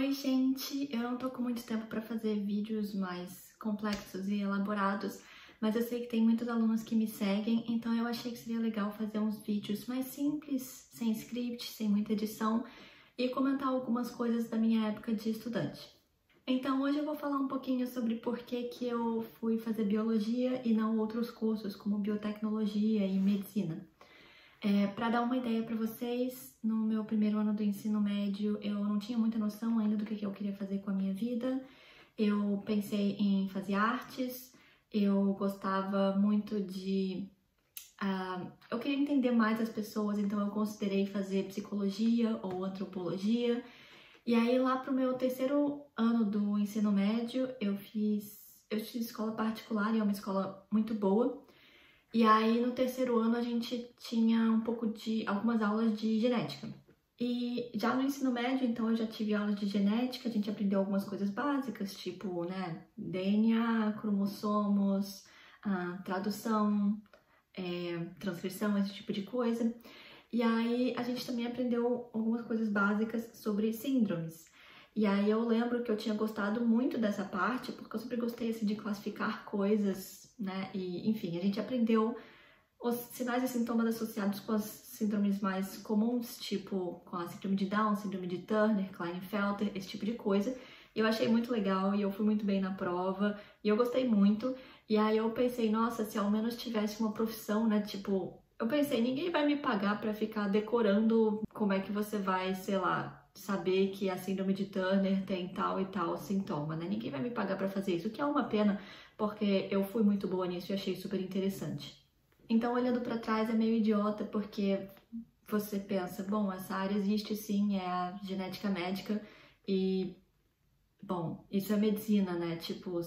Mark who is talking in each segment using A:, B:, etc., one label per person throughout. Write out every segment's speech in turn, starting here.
A: Oi, gente! Eu não tô com muito tempo para fazer vídeos mais complexos e elaborados, mas eu sei que tem muitos alunos que me seguem, então eu achei que seria legal fazer uns vídeos mais simples, sem script, sem muita edição, e comentar algumas coisas da minha época de estudante. Então hoje eu vou falar um pouquinho sobre por que eu fui fazer biologia e não outros cursos como biotecnologia e medicina. Para dar uma ideia para vocês, no meu primeiro ano do ensino médio eu não tinha muita noção ainda do que eu queria fazer com a minha vida. Eu pensei em fazer artes, eu gostava muito de... eu queria entender mais as pessoas, então eu considerei fazer psicologia ou antropologia. E aí lá pro meu terceiro ano do ensino médio eu fiz escola particular e é uma escola muito boa. E aí no terceiro ano a gente tinha algumas aulas de genética. E já no ensino médio, então eu já tive aulas de genética, a gente aprendeu algumas coisas básicas, tipo, DNA, cromossomos, tradução, transcrição, esse tipo de coisa. E aí a gente também aprendeu algumas coisas básicas sobre síndromes. E aí eu lembro que eu tinha gostado muito dessa parte, porque eu sempre gostei assim, de classificar coisas, né? E enfim, a gente aprendeu os sinais e sintomas associados com as síndromes mais comuns, tipo com a síndrome de Down, síndrome de Turner, Klinefelter, esse tipo de coisa. E eu achei muito legal e eu fui muito bem na prova e eu gostei muito. E aí eu pensei, nossa, se ao menos tivesse uma profissão, né? Tipo, eu pensei, ninguém vai me pagar pra ficar decorando como é que você vai, sei lá, saber que a síndrome de Turner tem tal e tal sintoma, né? Ninguém vai me pagar pra fazer isso, o que é uma pena, porque eu fui muito boa nisso e achei super interessante. Então, olhando pra trás, é meio idiota, porque você pensa, bom, essa área existe sim, é a genética médica e, bom, isso é medicina, né? Tipo,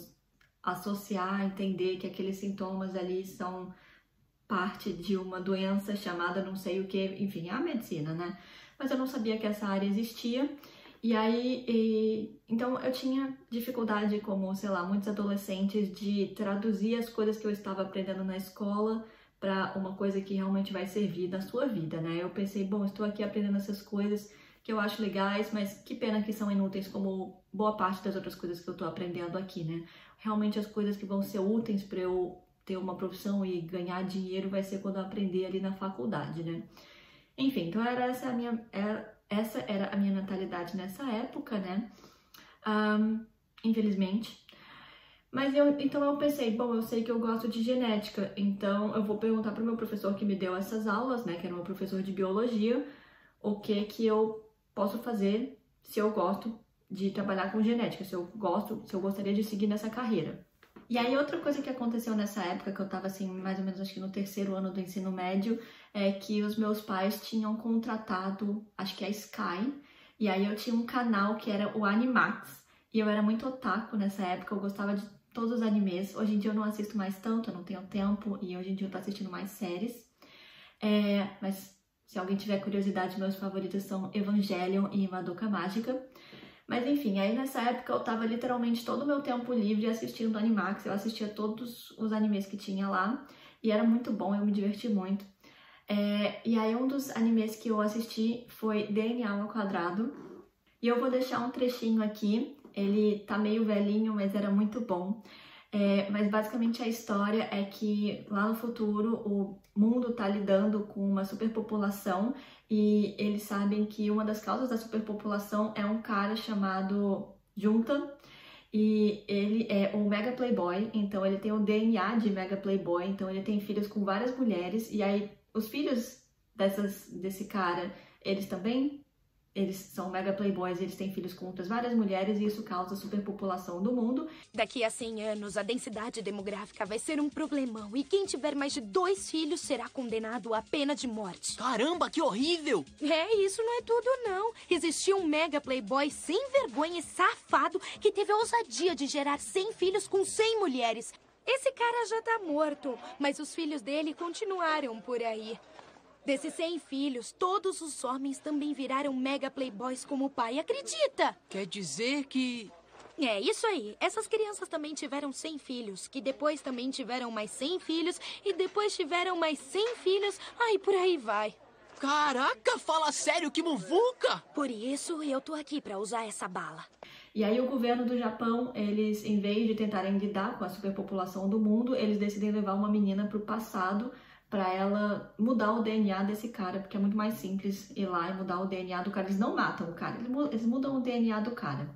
A: associar, entender que aqueles sintomas ali são parte de uma doença chamada não sei o que, enfim, é a medicina, né? Mas eu não sabia que essa área existia. E aí, então eu tinha dificuldade, como, sei lá, muitos adolescentes, de traduzir as coisas que eu estava aprendendo na escola para uma coisa que realmente vai servir na sua vida, né? Eu pensei, bom, estou aqui aprendendo essas coisas que eu acho legais, mas que pena que são inúteis como boa parte das outras coisas que eu estou aprendendo aqui, né? Realmente as coisas que vão ser úteis para eu ter uma profissão e ganhar dinheiro vai ser quando eu aprender ali na faculdade, né? Enfim, então essa era a minha mentalidade nessa época, né? Infelizmente. Mas então eu pensei, bom, eu sei que eu gosto de genética, então eu vou perguntar para o meu professor que me deu essas aulas, né, que era o meu professor de biologia, o que eu posso fazer se eu gosto de trabalhar com genética, se eu gostaria de seguir nessa carreira. E aí outra coisa que aconteceu nessa época, que eu tava assim, mais ou menos acho que no terceiro ano do ensino médio, é que os meus pais tinham contratado, acho que a Sky, e aí eu tinha um canal que era o Animax, e eu era muito otaku nessa época, eu gostava de todos os animes. Hoje em dia eu não assisto mais tanto, eu não tenho tempo, e hoje em dia eu tô assistindo mais séries. Mas se alguém tiver curiosidade, meus favoritos são Evangelion e Madoka Mágica. Mas enfim, aí nessa época eu tava literalmente todo o meu tempo livre assistindo Animax, eu assistia todos os animes que tinha lá, e era muito bom, eu me diverti muito. E aí um dos animes que eu assisti foi DNA ao quadrado, e eu vou deixar um trechinho aqui, ele tá meio velhinho, mas era muito bom. Mas basicamente a história é que lá no futuro o mundo tá lidando com uma superpopulação e eles sabem que uma das causas da superpopulação é um cara chamado Junta e ele é um mega playboy, então ele tem o DNA de mega playboy, então ele tem filhos com várias mulheres e aí os filhos desse cara, eles são mega playboys, eles têm filhos com outras várias mulheres e isso causa superpopulação do mundo.
B: Daqui a 100 anos, a densidade demográfica vai ser um problemão e quem tiver mais de 2 filhos será condenado à pena de morte.
C: Caramba, que horrível!
B: Isso não é tudo, não. Existia um mega playboy sem vergonha e safado que teve a ousadia de gerar 100 filhos com 100 mulheres. Esse cara já tá morto, mas os filhos dele continuaram por aí. Desses 100 filhos, todos os homens também viraram mega playboys como o pai, acredita?
C: Quer dizer que...
B: É isso aí. Essas crianças também tiveram 100 filhos, que depois também tiveram mais 100 filhos, e depois tiveram mais 100 filhos, aí por aí vai.
C: Caraca, fala sério, que muvuca!
B: Por isso, eu tô aqui pra usar essa bala.
A: E aí o governo do Japão, eles, em vez de tentarem lidar com a superpopulação do mundo, eles decidem levar uma menina pro passado pra ela mudar o DNA desse cara, porque é muito mais simples ir lá e mudar o DNA do cara. Eles não matam o cara, eles mudam o DNA do cara.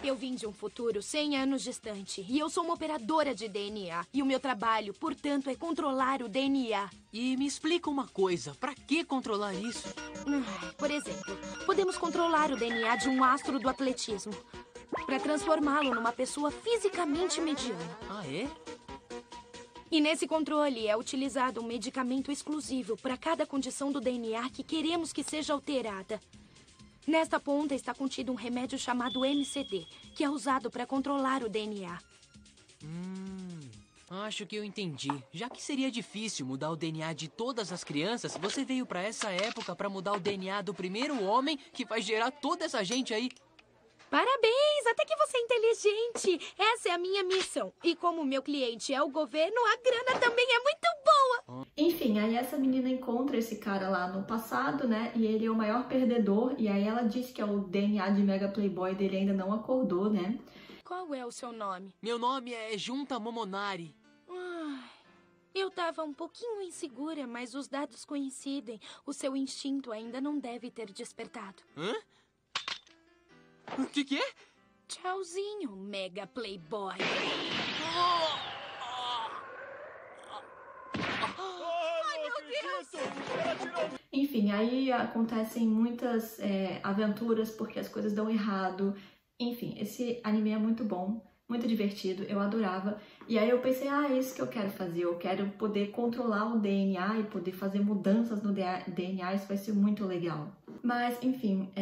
B: Eu vim de um futuro 100 anos distante e eu sou uma operadora de DNA. E o meu trabalho, portanto, é controlar o DNA.
C: E me explica uma coisa, pra que controlar isso?
B: Por exemplo, podemos controlar o DNA de um astro do atletismo para transformá-lo numa pessoa fisicamente mediana.
C: Ah, é?
B: E nesse controle é utilizado um medicamento exclusivo para cada condição do DNA que queremos que seja alterada. Nesta ponta está contido um remédio chamado MCD, que é usado para controlar o DNA.
C: Acho que eu entendi. Já que seria difícil mudar o DNA de todas as crianças, você veio pra essa época pra mudar o DNA do primeiro homem que vai gerar toda essa gente aí.
B: Parabéns! Até que você é inteligente! Essa é a minha missão. E como meu cliente é o governo, a grana também é muito boa!
A: Enfim, aí essa menina encontra esse cara lá no passado, né? E ele é o maior perdedor. E aí ela diz que é o DNA de Mega Playboy dele ainda não acordou, né?
B: Qual é o seu nome?
C: Meu nome é Junta Momonari.
B: Eu tava um pouquinho insegura, mas os dados coincidem. O seu instinto ainda não deve ter despertado.
C: Hã? O que é?
B: Tchauzinho, Mega Playboy.
D: Ai, meu Deus!
A: Enfim, aí acontecem muitas aventuras porque as coisas dão errado. Enfim, esse anime é muito bom, muito divertido, eu adorava. E aí eu pensei, é isso que eu quero fazer. Eu quero poder controlar o DNA e poder fazer mudanças no DNA, isso vai ser muito legal. Mas, enfim,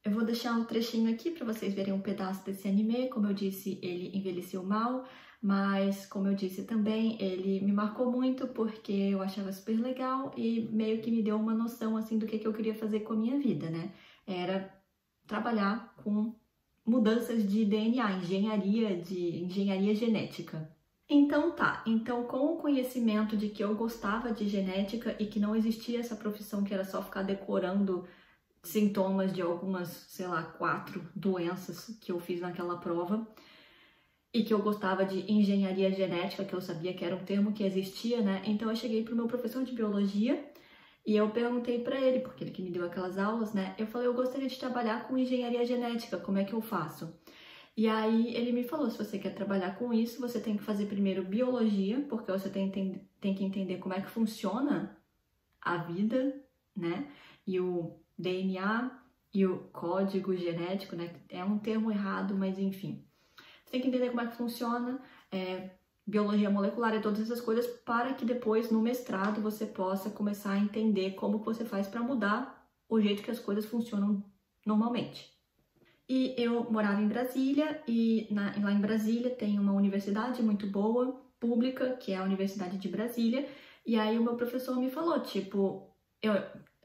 A: eu vou deixar um trechinho aqui para vocês verem um pedaço desse anime. Como eu disse, ele envelheceu mal, mas como eu disse também, ele me marcou muito porque eu achava super legal e meio que me deu uma noção assim do que eu queria fazer com a minha vida, né? Era trabalhar com mudanças de DNA, engenharia genética. Então com o conhecimento de que eu gostava de genética e que não existia essa profissão que era só ficar decorando sintomas de algumas, sei lá, 4 doenças que eu fiz naquela prova, e que eu gostava de engenharia genética, que eu sabia que era um termo que existia, né? Então eu cheguei pro meu professor de biologia e eu perguntei para ele, porque ele que me deu aquelas aulas, né? Eu falei, eu gostaria de trabalhar com engenharia genética, como é que eu faço? E aí ele me falou, se você quer trabalhar com isso, você tem que fazer primeiro biologia, porque você tem que entender como é que funciona a vida, né? E o DNA e o código genético, né? É um termo errado, mas enfim. Você tem que entender como é que funciona biologia molecular e todas essas coisas para que depois, no mestrado, você possa começar a entender como que você faz para mudar o jeito que as coisas funcionam normalmente. E eu morava em Brasília e lá em Brasília tem uma universidade muito boa, pública, que é a Universidade de Brasília. E aí o meu professor me falou, tipo, eu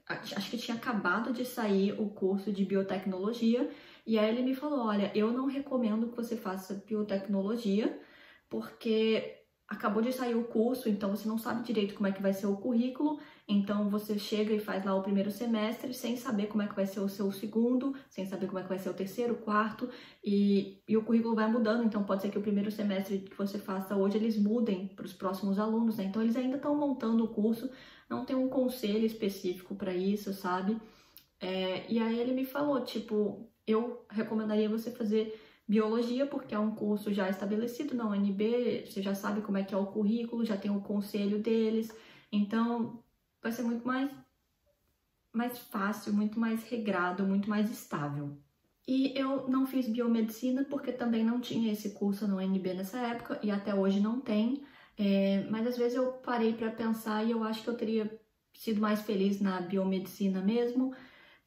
A: acho que tinha acabado de sair o curso de biotecnologia, e aí ele me falou, olha, eu não recomendo que você faça biotecnologia, porque acabou de sair o curso, então você não sabe direito como é que vai ser o currículo, então você chega e faz lá o primeiro semestre sem saber como é que vai ser o seu segundo, sem saber como é que vai ser o terceiro, quarto, e o currículo vai mudando, então pode ser que o primeiro semestre que você faça hoje eles mudem para os próximos alunos, né? Então eles ainda estão montando o curso, não tem um conselho específico para isso, sabe? E aí ele me falou, tipo, eu recomendaria você fazer biologia, porque é um curso já estabelecido na UNB, você já sabe como é que é o currículo, já tem o conselho deles, então vai ser muito mais fácil, muito mais regrado, muito mais estável. E eu não fiz biomedicina porque também não tinha esse curso na UNB nessa época, e até hoje não tem, mas às vezes eu parei para pensar e eu acho que eu teria sido mais feliz na biomedicina mesmo,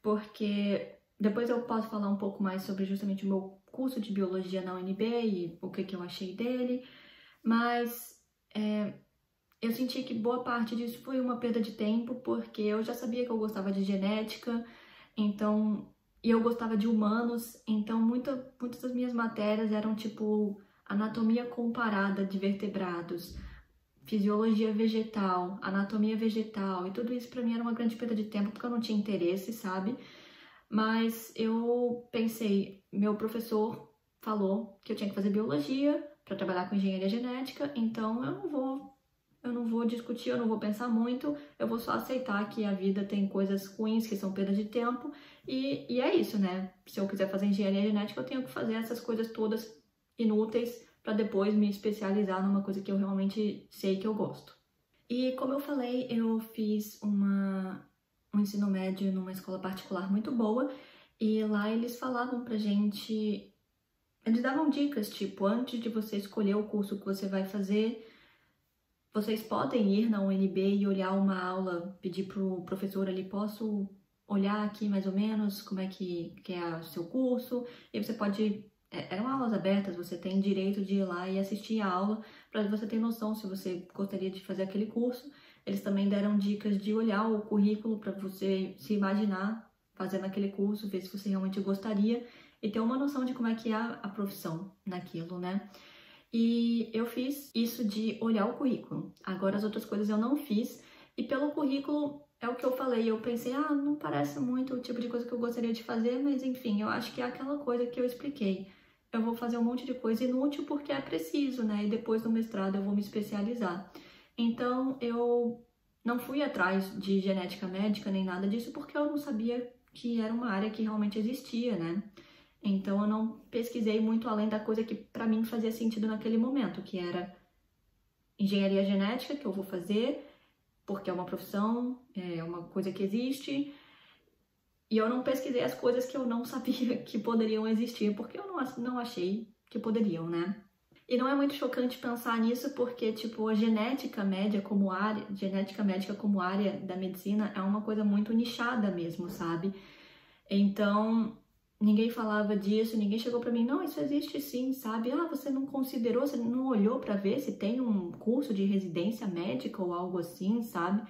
A: porque depois eu posso falar um pouco mais sobre justamente o meu curso de biologia na UNB e o que eu achei dele, mas eu senti que boa parte disso foi uma perda de tempo, porque eu já sabia que eu gostava de genética, então, e eu gostava de humanos, então muitas das minhas matérias eram tipo anatomia comparada de vertebrados, fisiologia vegetal, anatomia vegetal, e tudo isso pra mim era uma grande perda de tempo, porque eu não tinha interesse, sabe? Mas eu pensei, meu professor falou que eu tinha que fazer biologia para trabalhar com engenharia genética, então eu não vou discutir, eu não vou pensar muito, eu vou só aceitar que a vida tem coisas ruins que são perda de tempo, e é isso, né? Se eu quiser fazer engenharia genética, eu tenho que fazer essas coisas todas inúteis para depois me especializar numa coisa que eu realmente sei que eu gosto. E como eu falei, eu fiz um ensino médio numa escola particular muito boa, e lá eles falavam pra gente, eles davam dicas, tipo, antes de você escolher o curso que você vai fazer, vocês podem ir na UNB e olhar uma aula, pedir pro professor ali, posso olhar aqui mais ou menos como é que é o seu curso, e você pode, eram aulas abertas, você tem direito de ir lá e assistir a aula, para você ter noção se você gostaria de fazer aquele curso. Eles também deram dicas de olhar o currículo para você se imaginar fazendo aquele curso, ver se você realmente gostaria e ter uma noção de como é que é a profissão naquilo, né? E eu fiz isso de olhar o currículo. Agora as outras coisas eu não fiz, e pelo currículo é o que eu falei, eu pensei, não parece muito o tipo de coisa que eu gostaria de fazer, mas enfim, eu acho que é aquela coisa que eu expliquei. Eu vou fazer um monte de coisa inútil porque é preciso, né? E depois no mestrado eu vou me especializar. Então, eu não fui atrás de genética médica nem nada disso porque eu não sabia que era uma área que realmente existia, né? Então, eu não pesquisei muito além da coisa que pra mim fazia sentido naquele momento, que era engenharia genética, que eu vou fazer porque é uma profissão, é uma coisa que existe. E eu não pesquisei as coisas que eu não sabia que poderiam existir, porque eu não achei que poderiam, né? E não é muito chocante pensar nisso, porque, tipo, a genética médica como área da medicina é uma coisa muito nichada mesmo, sabe? Então, ninguém falava disso, ninguém chegou pra mim, não, isso existe sim, sabe? Você não considerou, você não olhou pra ver se tem um curso de residência médica ou algo assim, sabe?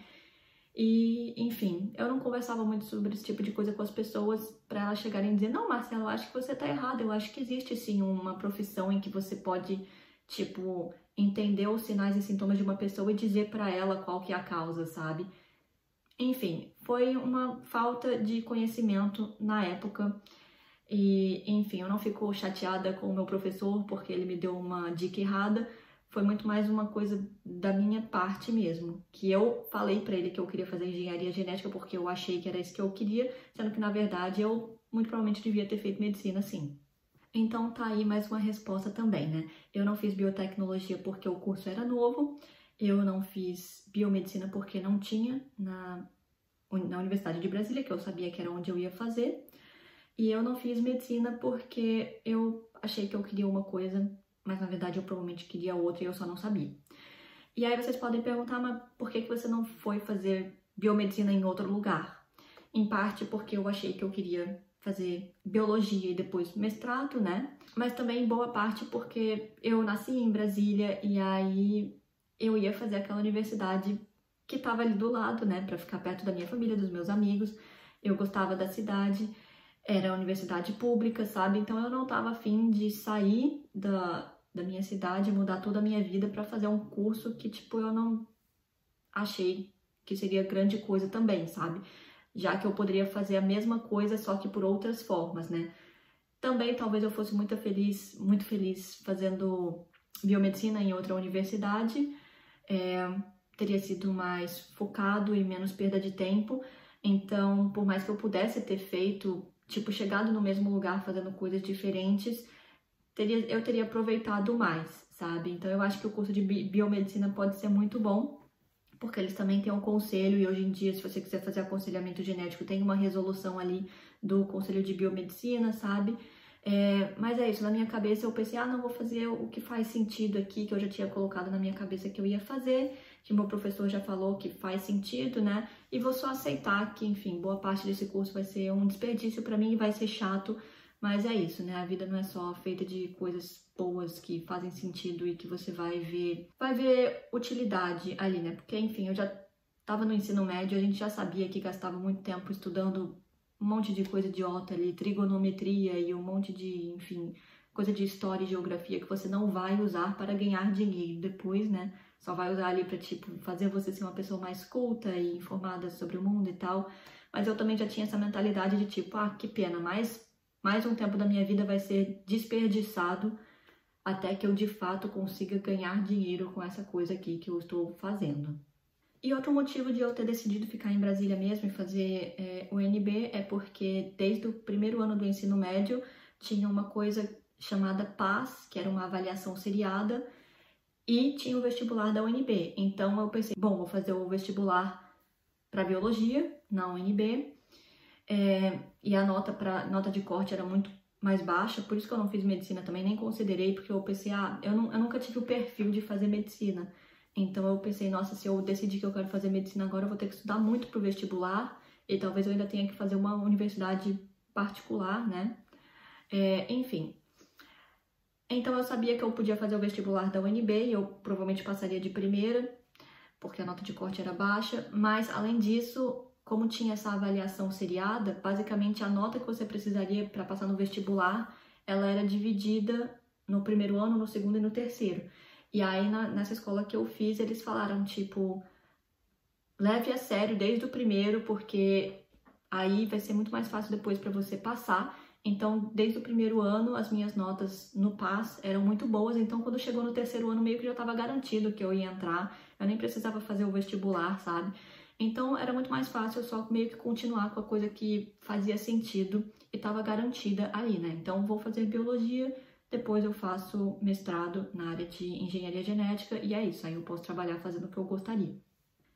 A: E, enfim, eu não conversava muito sobre esse tipo de coisa com as pessoas para elas chegarem e dizer, não, Marcela, eu acho que você tá errada, eu acho que existe sim uma profissão em que você pode, tipo, entender os sinais e sintomas de uma pessoa e dizer para ela qual que é a causa, sabe? Enfim, foi uma falta de conhecimento na época e, enfim, eu não fico chateada com o meu professor porque ele me deu uma dica errada. Foi muito mais uma coisa da minha parte mesmo, que eu falei pra ele que eu queria fazer engenharia genética porque eu achei que era isso que eu queria, sendo que na verdade eu muito provavelmente devia ter feito medicina sim. Então tá aí mais uma resposta também, né? Eu não fiz biotecnologia porque o curso era novo, eu não fiz biomedicina porque não tinha na Universidade de Brasília, que eu sabia que era onde eu ia fazer, e eu não fiz medicina porque eu achei que eu queria uma coisa, mas na verdade eu provavelmente queria outra e eu só não sabia. E aí vocês podem perguntar, mas por que você não foi fazer biomedicina em outro lugar? Em parte porque eu achei que eu queria fazer biologia e depois mestrado, né? Mas também em boa parte porque eu nasci em Brasília e aí eu ia fazer aquela universidade que estava ali do lado, né? Pra ficar perto da minha família, dos meus amigos. Eu gostava da cidade. Era universidade pública, sabe? Então eu não tava afim de sair da minha cidade, mudar toda a minha vida pra fazer um curso que, tipo, eu não achei que seria grande coisa também, sabe? Já que eu poderia fazer a mesma coisa, só que por outras formas, né? Também talvez eu fosse muito feliz fazendo biomedicina em outra universidade. Teria sido mais focado e menos perda de tempo. Então, por mais que eu pudesse ter feito, tipo, chegado no mesmo lugar fazendo coisas diferentes, eu teria aproveitado mais, sabe? Então eu acho que o curso de biomedicina pode ser muito bom, porque eles também têm um conselho e hoje em dia, se você quiser fazer aconselhamento genético, tem uma resolução ali do conselho de biomedicina, sabe? Mas é isso, na minha cabeça eu pensei, não, vou fazer o que faz sentido aqui, que eu já tinha colocado na minha cabeça que eu ia fazer, que meu professor já falou que faz sentido, né? E vou só aceitar que, enfim, boa parte desse curso vai ser um desperdício pra mim e vai ser chato, mas é isso, né? A vida não é só feita de coisas boas que fazem sentido e que você vai ver utilidade ali, né? Porque, enfim, eu já tava no ensino médio, a gente já sabia que gastava muito tempo estudando um monte de coisa idiota ali, trigonometria e um monte de, enfim, coisa de história e geografia que você não vai usar para ganhar dinheiro depois, né? só vai usar ali pra, tipo, fazer você ser uma pessoa mais culta e informada sobre o mundo e tal. Mas eu também já tinha essa mentalidade de tipo, ah, que pena, mais um tempo da minha vida vai ser desperdiçado até que eu de fato consiga ganhar dinheiro com essa coisa aqui que eu estou fazendo. E outro motivo de eu ter decidido ficar em Brasília mesmo e fazer o UNB é porque desde o primeiro ano do ensino médio tinha uma coisa chamada PAS, que era uma avaliação seriada, e tinha o vestibular da UNB. Então eu pensei, bom, vou fazer o vestibular para biologia na UNB, e a nota de corte era muito mais baixa, por isso que eu não fiz medicina também, nem considerei, porque eu pensei, eu nunca tive o perfil de fazer medicina. Então eu pensei, nossa, se eu decidir que eu quero fazer medicina agora, eu vou ter que estudar muito pro vestibular, e talvez eu ainda tenha que fazer uma universidade particular, né? Enfim. Então eu sabia que eu podia fazer o vestibular da UNB, e eu provavelmente passaria de primeira, porque a nota de corte era baixa, mas além disso, como tinha essa avaliação seriada, basicamente a nota que você precisaria para passar no vestibular, ela era dividida no primeiro ano, no segundo e no terceiro. E aí nessa escola que eu fiz, eles falaram tipo, leve a sério desde o primeiro, porque aí vai ser muito mais fácil depois para você passar. Então, desde o primeiro ano, as minhas notas no PAS eram muito boas, então quando chegou no terceiro ano, meio que já estava garantido que eu ia entrar, eu nem precisava fazer o vestibular, sabe? Então, era muito mais fácil eu só meio que continuar com a coisa que fazia sentido e estava garantida ali, né? Então, vou fazer biologia, depois eu faço mestrado na área de engenharia genética e é isso, aí eu posso trabalhar fazendo o que eu gostaria.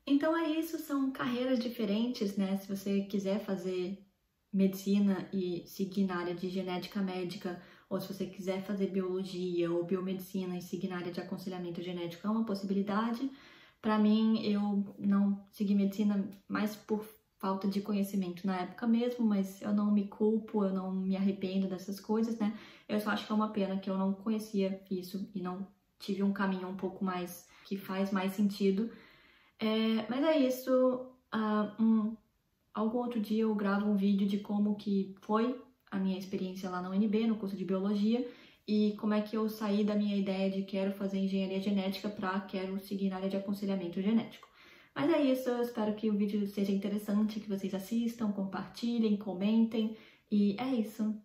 A: Então é isso, são carreiras diferentes, né? Se você quiser fazer medicina e seguir na área de genética médica, ou se você quiser fazer biologia ou biomedicina e seguir na área de aconselhamento genético, é uma possibilidade. Para mim, eu não segui medicina mais por falta de conhecimento na época mesmo, mas eu não me culpo, eu não me arrependo dessas coisas, né? Eu só acho que é uma pena que eu não conhecia isso e não tive um caminho um pouco mais, que faz mais sentido. Mas é isso, algum outro dia eu gravo um vídeo de como que foi a minha experiência lá na UNB, no curso de biologia, e como é que eu saí da minha ideia de quero fazer engenharia genética para quero seguir na área de aconselhamento genético. Mas é isso, eu espero que o vídeo seja interessante, que vocês assistam, compartilhem, comentem, e é isso.